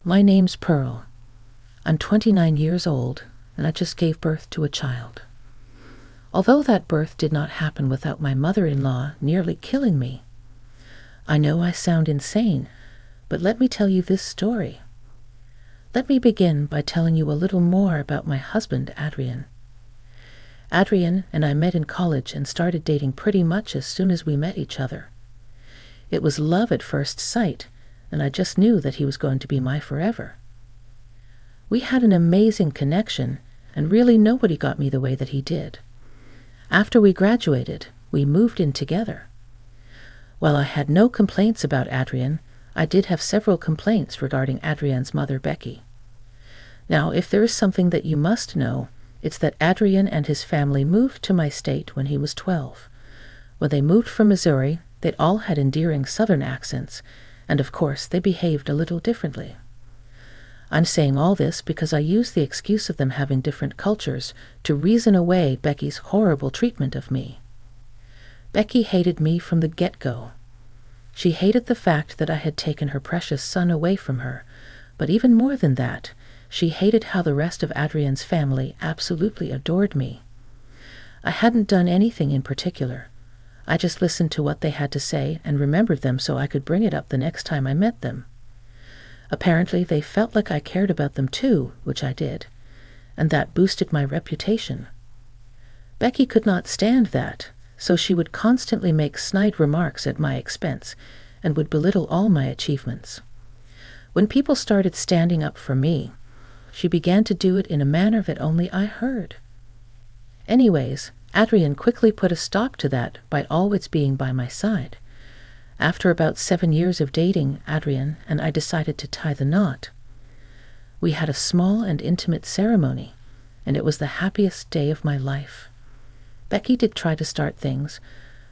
My name's Pearl. I'm 29 years old, and I just gave birth to a child. Although that birth did not happen without my mother-in-law nearly killing me. I know I sound insane, but let me tell you this story. Let me begin by telling you a little more about my husband, Adrian. Adrian and I met in college and started dating pretty much as soon as we met each other. It was love at first sight, and I just knew that he was going to be my forever. We had an amazing connection, and really nobody got me the way that he did. After we graduated, we moved in together. While I had no complaints about Adrian, I did have several complaints regarding Adrian's mother, Becky. Now, if there is something that you must know, it's that Adrian and his family moved to my state when he was 12. When they moved from Missouri, they all had endearing Southern accents, and of course they behaved a little differently. I'm saying all this because I use the excuse of them having different cultures to reason away Becky's horrible treatment of me. Becky hated me from the get-go. She hated the fact that I had taken her precious son away from her, but even more than that, she hated how the rest of Adrian's family absolutely adored me. I hadn't done anything in particular. I just listened to what they had to say and remembered them so I could bring it up the next time I met them. Apparently, they felt like I cared about them too, which I did, and that boosted my reputation. Becky could not stand that, so she would constantly make snide remarks at my expense and would belittle all my achievements. When people started standing up for me, she began to do it in a manner that only I heard. Anyways, Adrian quickly put a stop to that by always being by my side. After about 7 years of dating Adrian and I decided to tie the knot. We had a small and intimate ceremony, and it was the happiest day of my life. Becky did try to start things,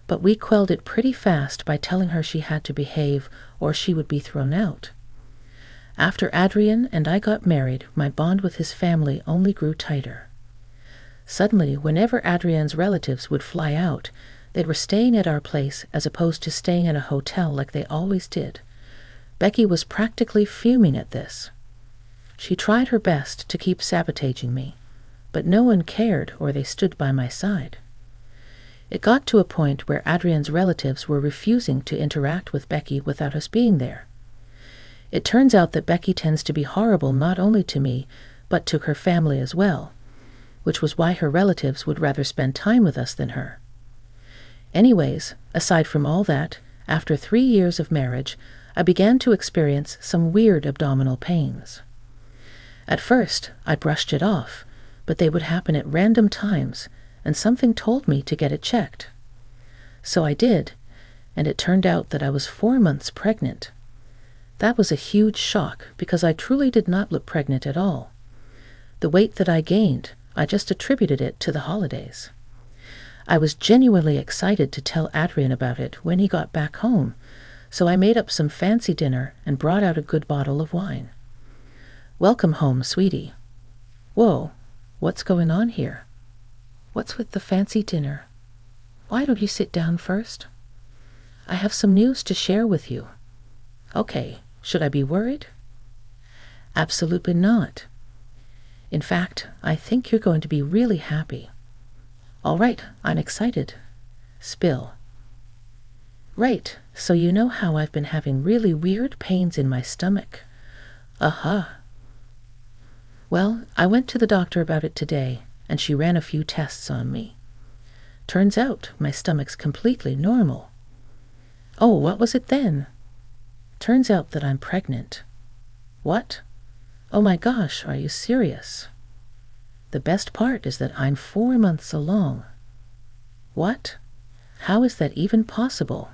but we quelled it pretty fast by telling her she had to behave or she would be thrown out. After Adrian and I got married, my bond with his family only grew tighter. Suddenly, whenever Adrian's relatives would fly out, they were staying at our place as opposed to staying in a hotel like they always did. Becky was practically fuming at this. She tried her best to keep sabotaging me, but no one cared or they stood by my side. It got to a point where Adrian's relatives were refusing to interact with Becky without us being there. It turns out that Becky tends to be horrible not only to me, but to her family as well, which was why her relatives would rather spend time with us than her. Anyways, aside from all that, after 3 years of marriage, I began to experience some weird abdominal pains. At first, I brushed it off, but they would happen at random times, and something told me to get it checked. So I did, and it turned out that I was 4 months pregnant. That was a huge shock because I truly did not look pregnant at all. The weight that I gained, I just attributed it to the holidays. I was genuinely excited to tell Adrian about it when he got back home, so I made up some fancy dinner and brought out a good bottle of wine. "Welcome home, sweetie." "Whoa, what's going on here? What's with the fancy dinner? Why don't you sit down first? I have some news to share with you." "Okay, should I be worried?" "Absolutely not. In fact, I think you're going to be really happy." "All right, I'm excited." "Spill." "Right, so you know how I've been having really weird pains in my stomach." "Uh-huh." "Well, I went to the doctor about it today, and she ran a few tests on me. Turns out my stomach's completely normal." "Oh, what was it then?" "Turns out that I'm pregnant." "What? Oh my gosh, are you serious?" "The best part is that I'm 4 months along." "What? How is that even possible?"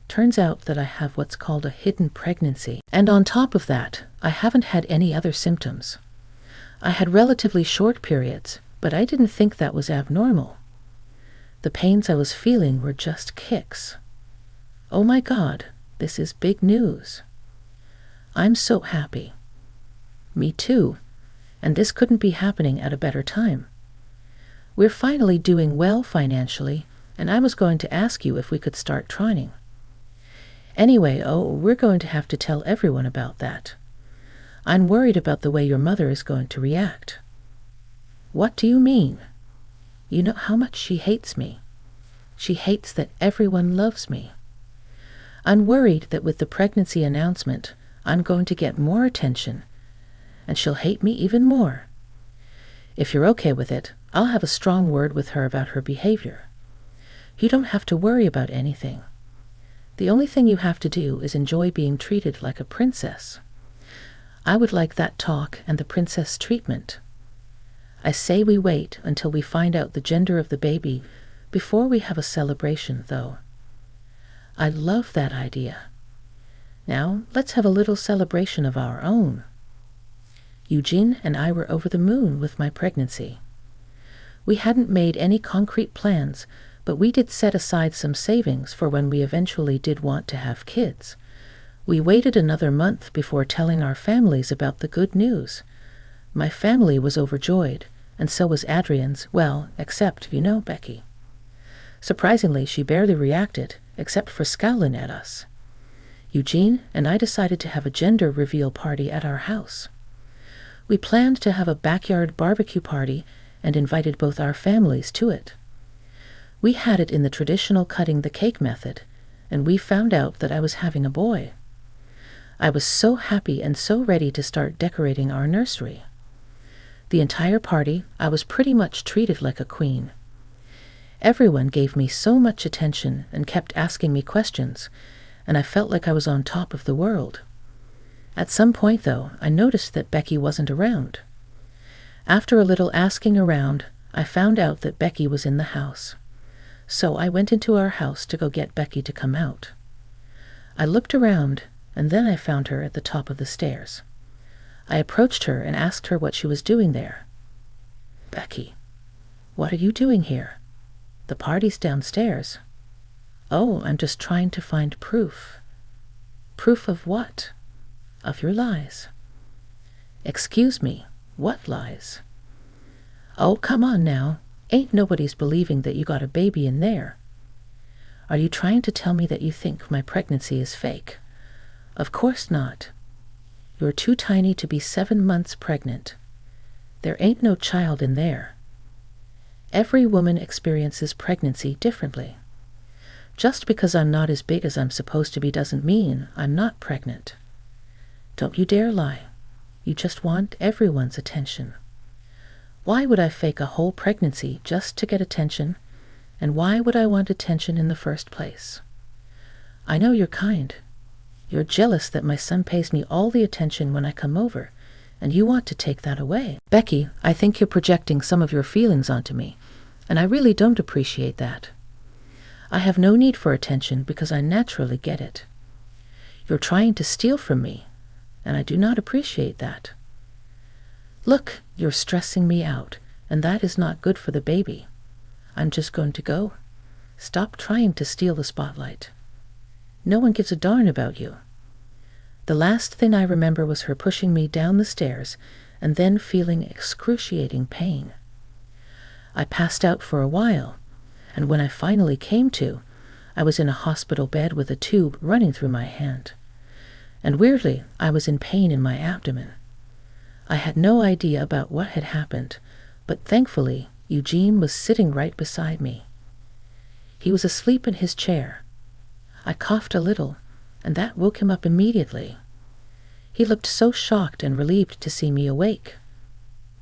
"Turns out that I have what's called a hidden pregnancy. And on top of that, I haven't had any other symptoms. I had relatively short periods, but I didn't think that was abnormal. The pains I was feeling were just kicks. Oh my God, this is big news. I'm so happy." "Me too. And this couldn't be happening at a better time. We're finally doing well financially, and I was going to ask you if we could start trying. Anyway, we're going to have to tell everyone about that. I'm worried about the way your mother is going to react." "What do you mean?" "You know how much she hates me. She hates that everyone loves me. I'm worried that with the pregnancy announcement, I'm going to get more attention, and she'll hate me even more. If you're okay with it, I'll have a strong word with her about her behavior. You don't have to worry about anything. The only thing you have to do is enjoy being treated like a princess. I would like that talk and the princess treatment. I say we wait until we find out the gender of the baby before we have a celebration, though. I love that idea. Now, let's have a little celebration of our own." Eugene and I were over the moon with my pregnancy. We hadn't made any concrete plans, but we did set aside some savings for when we eventually did want to have kids. We waited another month before telling our families about the good news. My family was overjoyed, and so was Adrian's, well, except, Becky. Surprisingly, she barely reacted, except for scowling at us. Eugene and I decided to have a gender reveal party at our house. We planned to have a backyard barbecue party and invited both our families to it. We had it in the traditional cutting the cake method, and we found out that I was having a boy. I was so happy and so ready to start decorating our nursery. The entire party, I was pretty much treated like a queen. Everyone gave me so much attention and kept asking me questions, and I felt like I was on top of the world. At some point, though, I noticed that Becky wasn't around. After a little asking around, I found out that Becky was in the house. So I went into our house to go get Becky to come out. I looked around, and then I found her at the top of the stairs. I approached her and asked her what she was doing there. "Becky, what are you doing here? The party's downstairs." "Oh, I'm just trying to find proof." "Proof of what?" "Of your lies." "Excuse me, what lies?" "Oh, come on now. Ain't nobody's believing that you got a baby in there." "Are you trying to tell me that you think my pregnancy is fake?" "Of course not. You're too tiny to be 7 months pregnant. There ain't no child in there. Every woman experiences pregnancy differently. Just because I'm not as big as I'm supposed to be doesn't mean I'm not pregnant. Don't you dare lie. You just want everyone's attention. Why would I fake a whole pregnancy just to get attention? And why would I want attention in the first place? I know you're kind. You're jealous that my son pays me all the attention when I come over, and you want to take that away. Becky, I think you're projecting some of your feelings onto me, and I really don't appreciate that. I have no need for attention because I naturally get it. You're trying to steal from me, and I do not appreciate that. Look, you're stressing me out, and that is not good for the baby. I'm just going to go. Stop trying to steal the spotlight. No one gives a darn about you. The last thing I remember was her pushing me down the stairs and then feeling excruciating pain. I passed out for a while, and when I finally came to, I was in a hospital bed with a tube running through my hand. And weirdly, I was in pain in my abdomen. I had no idea about what had happened, but thankfully, Eugene was sitting right beside me. He was asleep in his chair. I coughed a little, and that woke him up immediately. He looked so shocked and relieved to see me awake.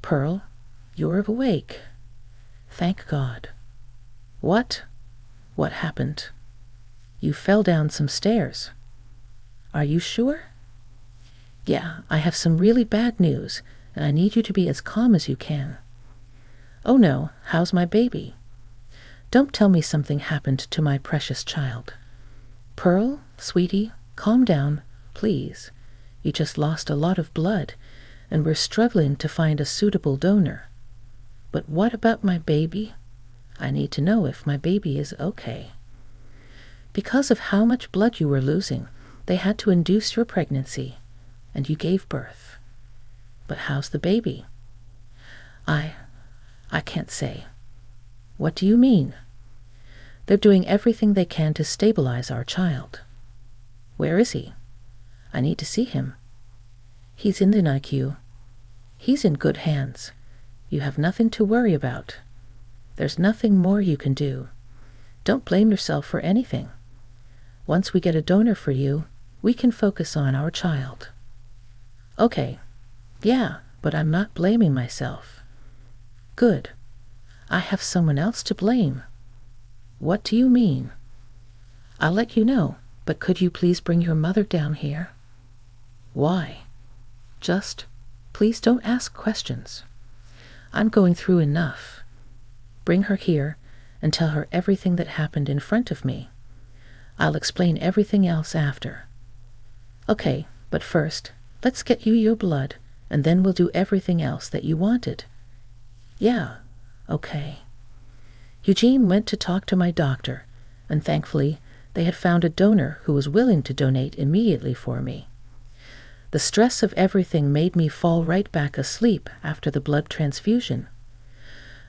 "Pearl, you're awake. Thank God." "What? What happened?" "You fell down some stairs." "Are you sure?" "Yeah, I have some really bad news, and I need you to be as calm as you can." "Oh no, how's my baby?" "Don't tell me something happened to my precious child." "Pearl, sweetie, calm down, please. You just lost a lot of blood, and we're struggling to find a suitable donor. But what about my baby? I need to know if my baby is okay." "Because of how much blood you were losing, they had to induce your pregnancy, and you gave birth. But how's the baby?" I can't say." "What do you mean?" "They're doing everything they can to stabilize our child." "Where is he?" "I need to see him." He's in the NICU. He's in good hands. You have nothing to worry about. There's nothing more you can do. Don't blame yourself for anything. Once we get a donor for you, we can focus on our child. Okay, yeah, but I'm not blaming myself. Good. I have someone else to blame. What do you mean? I'll let you know, but could you please bring your mother down here? Why? Just, please don't ask questions. I'm going through enough. Bring her here and tell her everything that happened in front of me. I'll explain everything else after. Okay, but first, let's get you your blood, and then we'll do everything else that you wanted. Yeah, okay. Eugene went to talk to my doctor, and thankfully, they had found a donor who was willing to donate immediately for me. The stress of everything made me fall right back asleep after the blood transfusion.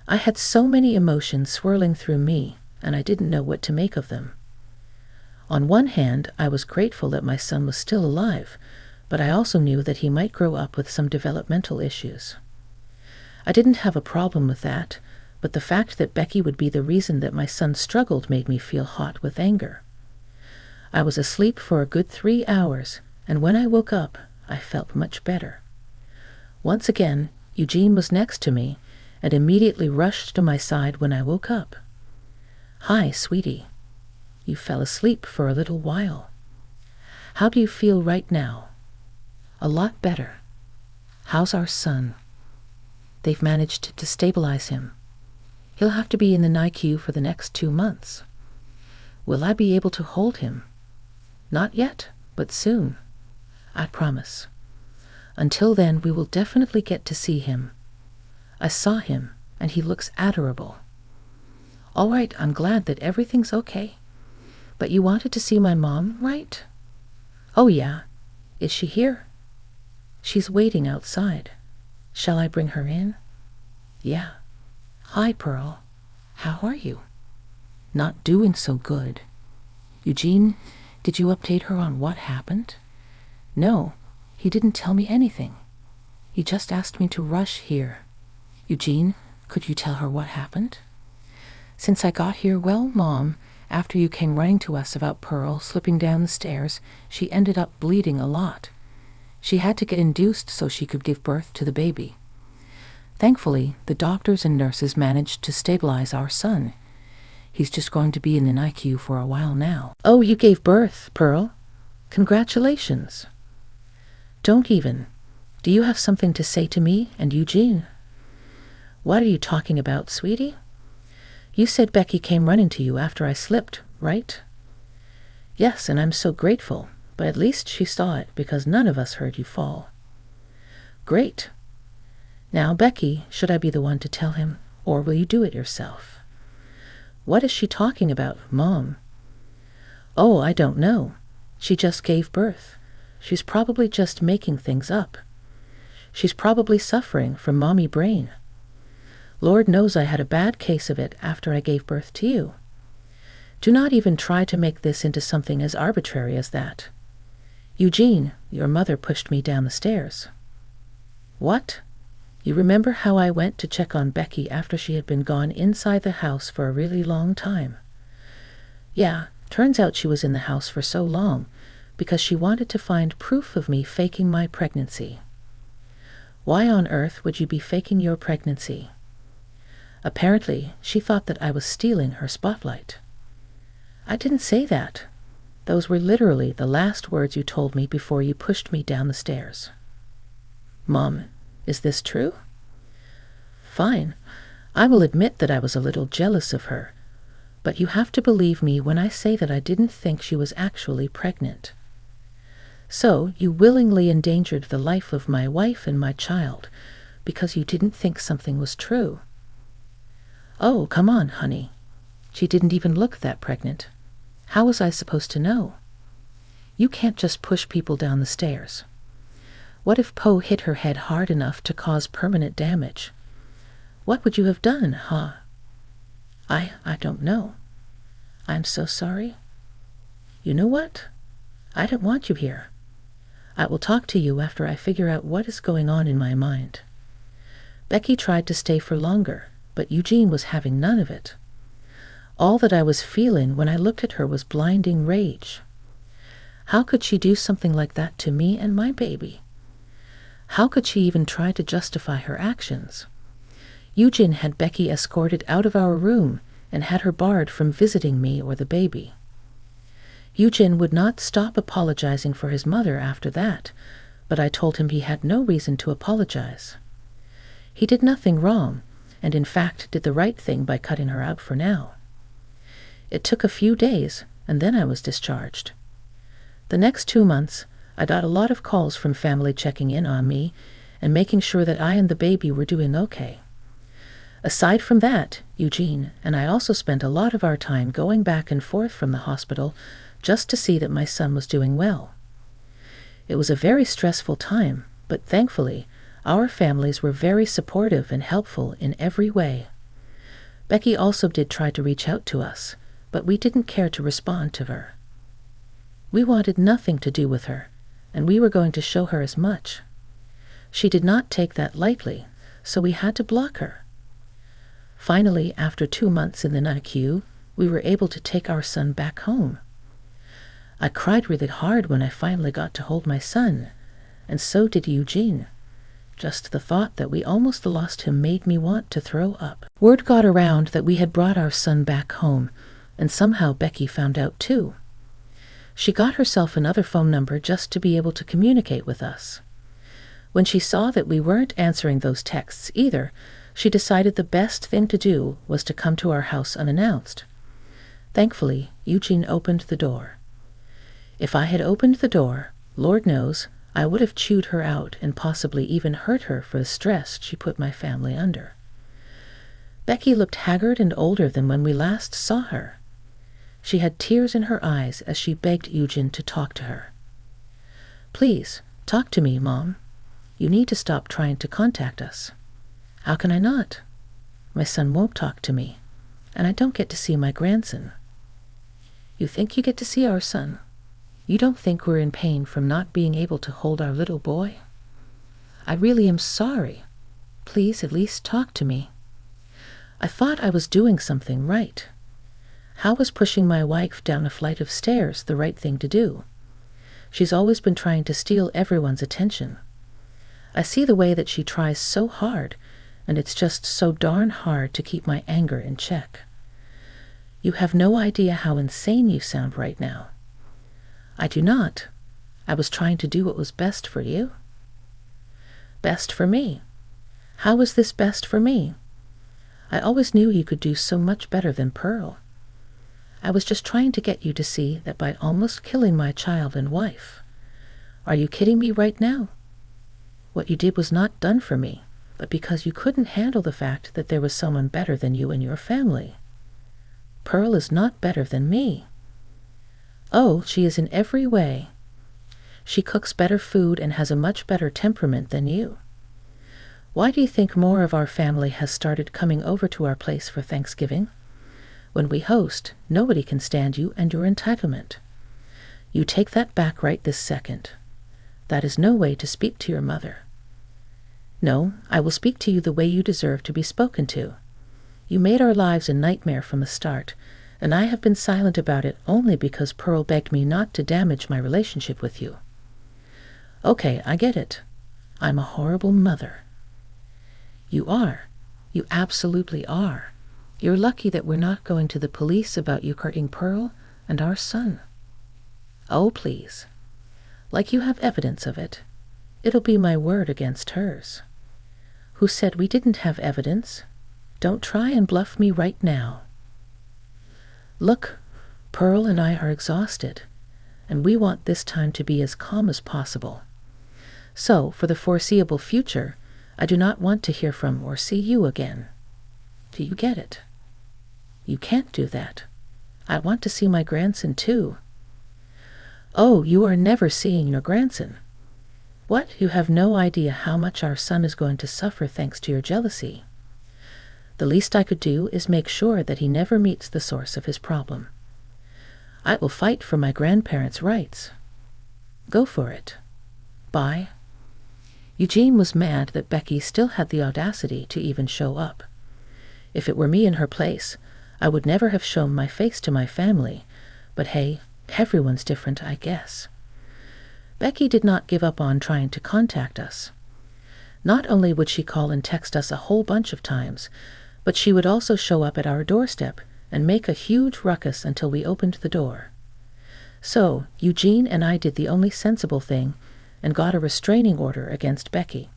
I had so many emotions swirling through me, and I didn't know what to make of them. On one hand, I was grateful that my son was still alive, but I also knew that he might grow up with some developmental issues. I didn't have a problem with that, but the fact that Becky would be the reason that my son struggled made me feel hot with anger. I was asleep for a good 3 hours, and when I woke up, I felt much better. Once again, Eugene was next to me and immediately rushed to my side when I woke up. Hi, sweetie. You fell asleep for a little while. How do you feel right now? A lot better. How's our son? They've managed to stabilize him. He'll have to be in the NICU for the next 2 months. Will I be able to hold him? Not yet, but soon. I promise. Until then, we will definitely get to see him. I saw him, and he looks adorable. All right, I'm glad that everything's okay. But you wanted to see my mom, right? Oh, yeah. Is she here? She's waiting outside. Shall I bring her in? Yeah. Hi, Pearl. How are you? Not doing so good. Eugene, did you update her on what happened? No, he didn't tell me anything. He just asked me to rush here. Eugene, could you tell her what happened? Since I got here, well, Mom, after you came running to us about Pearl slipping down the stairs, she ended up bleeding a lot. She had to get induced so she could give birth to the baby. Thankfully, the doctors and nurses managed to stabilize our son. He's just going to be in the NICU for a while now. Oh, you gave birth, Pearl. Congratulations. Don't even. Do you have something to say to me and Eugene? What are you talking about, sweetie? You said Becky came running to you after I slipped, right? Yes, and I'm so grateful, but at least she saw it because none of us heard you fall. Great. Now, Becky, should I be the one to tell him, or will you do it yourself? What is she talking about, Mom? Oh, I don't know. She just gave birth. She's probably just making things up. She's probably suffering from mommy brain. Lord knows I had a bad case of it after I gave birth to you. Do not even try to make this into something as arbitrary as that. Eugene, your mother pushed me down the stairs. What? You remember how I went to check on Becky after she had been gone inside the house for a really long time? Yeah, turns out she was in the house for so long because she wanted to find proof of me faking my pregnancy. Why on earth would you be faking your pregnancy? Apparently, she thought that I was stealing her spotlight. I didn't say that. Those were literally the last words you told me before you pushed me down the stairs. Mom, is this true? Fine. I will admit that I was a little jealous of her, but you have to believe me when I say that I didn't think she was actually pregnant. So you willingly endangered the life of my wife and my child because you didn't think something was true. Oh, come on, honey. She didn't even look that pregnant. How was I supposed to know? You can't just push people down the stairs. What if Poe hit her head hard enough to cause permanent damage? What would you have done, huh? I don't know. I'm so sorry. You know what? I don't want you here. I will talk to you after I figure out what is going on in my mind." Becky tried to stay for longer, but Eugene was having none of it. All that I was feeling when I looked at her was blinding rage. How could she do something like that to me and my baby? How could she even try to justify her actions? Eugene had Becky escorted out of our room and had her barred from visiting me or the baby. Eugene would not stop apologizing for his mother after that, but I told him he had no reason to apologize. He did nothing wrong, and in fact did the right thing by cutting her out for now. It took a few days, and then I was discharged. The next 2 months, I got a lot of calls from family checking in on me and making sure that I and the baby were doing okay. Aside from that, Eugene and I also spent a lot of our time going back and forth from the hospital just to see that my son was doing well. It was a very stressful time, but thankfully, our families were very supportive and helpful in every way. Becky also did try to reach out to us, but we didn't care to respond to her. We wanted nothing to do with her, and we were going to show her as much. She did not take that lightly, so we had to block her. Finally, after 2 months in the NICU, we were able to take our son back home. I cried really hard when I finally got to hold my son, and so did Eugene. Just the thought that we almost lost him made me want to throw up. Word got around that we had brought our son back home, and somehow Becky found out too. She got herself another phone number just to be able to communicate with us. When she saw that we weren't answering those texts either, she decided the best thing to do was to come to our house unannounced. Thankfully, Eugene opened the door. If I had opened the door, Lord knows, I would have chewed her out and possibly even hurt her for the stress she put my family under. Becky looked haggard and older than when we last saw her. She had tears in her eyes as she begged Eugene to talk to her. "Please, talk to me, Mom. You need to stop trying to contact us." "How can I not? My son won't talk to me, and I don't get to see my grandson." "You think you get to see our son? You don't think we're in pain from not being able to hold our little boy? I really am sorry. Please at least talk to me. I thought I was doing something right. How was pushing my wife down a flight of stairs the right thing to do? She's always been trying to steal everyone's attention. I see the way that she tries so hard, and it's just so darn hard to keep my anger in check. You have no idea how insane you sound right now." "I do not. I was trying to do what was best for you." "Best for me? How was this best for me? I always knew you could do so much better than Pearl. I was just trying to get you to see that by almost killing my child and wife. Are you kidding me right now? What you did was not done for me, but because you couldn't handle the fact that there was someone better than you in your family. Pearl is not better than me. Oh, she is in every way. She cooks better food and has a much better temperament than you. Why do you think more of our family has started coming over to our place for Thanksgiving? When we host, nobody can stand you and your entitlement. You take that back right this second. That is no way to speak to your mother. No, I will speak to you the way you deserve to be spoken to. You made our lives a nightmare from the start, and I have been silent about it only because Pearl begged me not to damage my relationship with you. Okay, I get it. I'm a horrible mother." "You are. You absolutely are. You're lucky that we're not going to the police about you hurting Pearl and our son." "Oh, please. Like you have evidence of it. It'll be my word against hers." "Who said we didn't have evidence? Don't try and bluff me right now." "Look, Pearl and I are exhausted, and we want this time to be as calm as possible. So, for the foreseeable future, I do not want to hear from or see you again. Do you get it? You can't do that. I want to see my grandson too." "Oh, you are never seeing your grandson. What? You have no idea how much our son is going to suffer thanks to your jealousy. The least I could do is make sure that he never meets the source of his problem. I will fight for my grandparents' rights. Go for it. Bye. Eugene was mad that Becky still had the audacity to even show up. If it were me in her place, I would never have shown my face to my family, but hey, everyone's different, I guess. Becky did not give up on trying to contact us. Not only would she call and text us a whole bunch of times, but she would also show up at our doorstep and make a huge ruckus until we opened the door. So, Eugene and I did the only sensible thing and got a restraining order against Becky.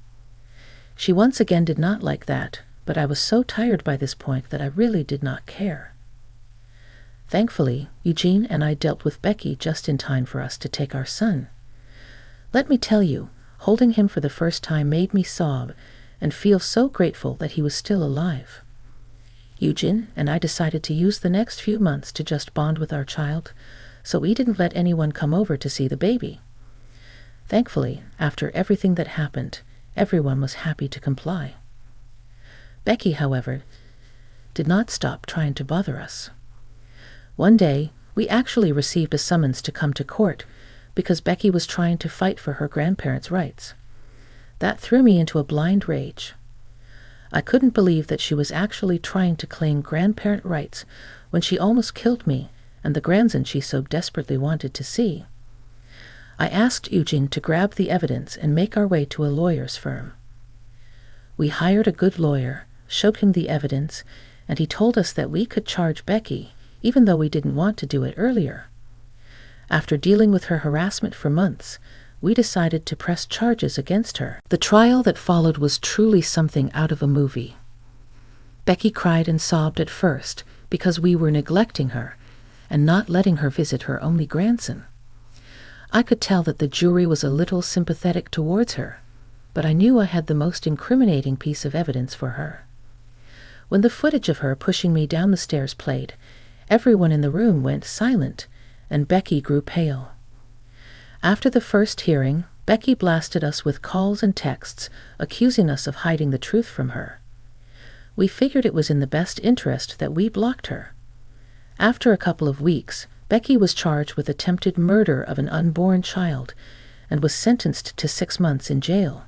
She once again did not like that, but I was so tired by this point that I really did not care. Thankfully, Eugene and I dealt with Becky just in time for us to take our son. Let me tell you, holding him for the first time made me sob and feel so grateful that he was still alive. Eugene and I decided to use the next few months to just bond with our child, so we didn't let anyone come over to see the baby. Thankfully, after everything that happened, everyone was happy to comply. Becky, however, did not stop trying to bother us. One day, we actually received a summons to come to court because Becky was trying to fight for her grandparents' rights. That threw me into a blind rage. I couldn't believe that she was actually trying to claim grandparent rights when she almost killed me and the grandson she so desperately wanted to see. I asked Eugene to grab the evidence and make our way to a lawyer's firm. We hired a good lawyer, showed him the evidence, and he told us that we could charge Becky, even though we didn't want to do it earlier. After dealing with her harassment for months, we decided to press charges against her. The trial that followed was truly something out of a movie. Becky cried and sobbed at first because we were neglecting her and not letting her visit her only grandson. I could tell that the jury was a little sympathetic towards her, but I knew I had the most incriminating piece of evidence for her. When the footage of her pushing me down the stairs played, everyone in the room went silent, and Becky grew pale. After the first hearing, Becky blasted us with calls and texts, accusing us of hiding the truth from her. We figured it was in the best interest that we blocked her. After a couple of weeks, Becky was charged with attempted murder of an unborn child and was sentenced to 6 months in jail.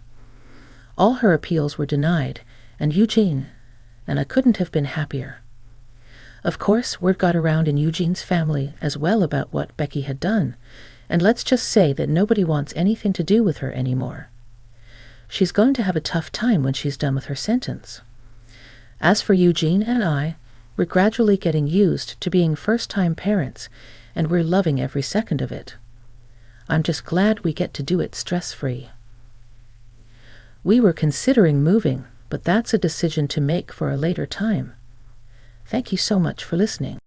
All her appeals were denied, and Eugene and I couldn't have been happier. Of course, word got around in Eugene's family as well about what Becky had done, and let's just say that nobody wants anything to do with her anymore. She's going to have a tough time when she's done with her sentence. As for Eugene and I, we're gradually getting used to being first-time parents, and we're loving every second of it. I'm just glad we get to do it stress-free. We were considering moving, but that's a decision to make for a later time. Thank you so much for listening.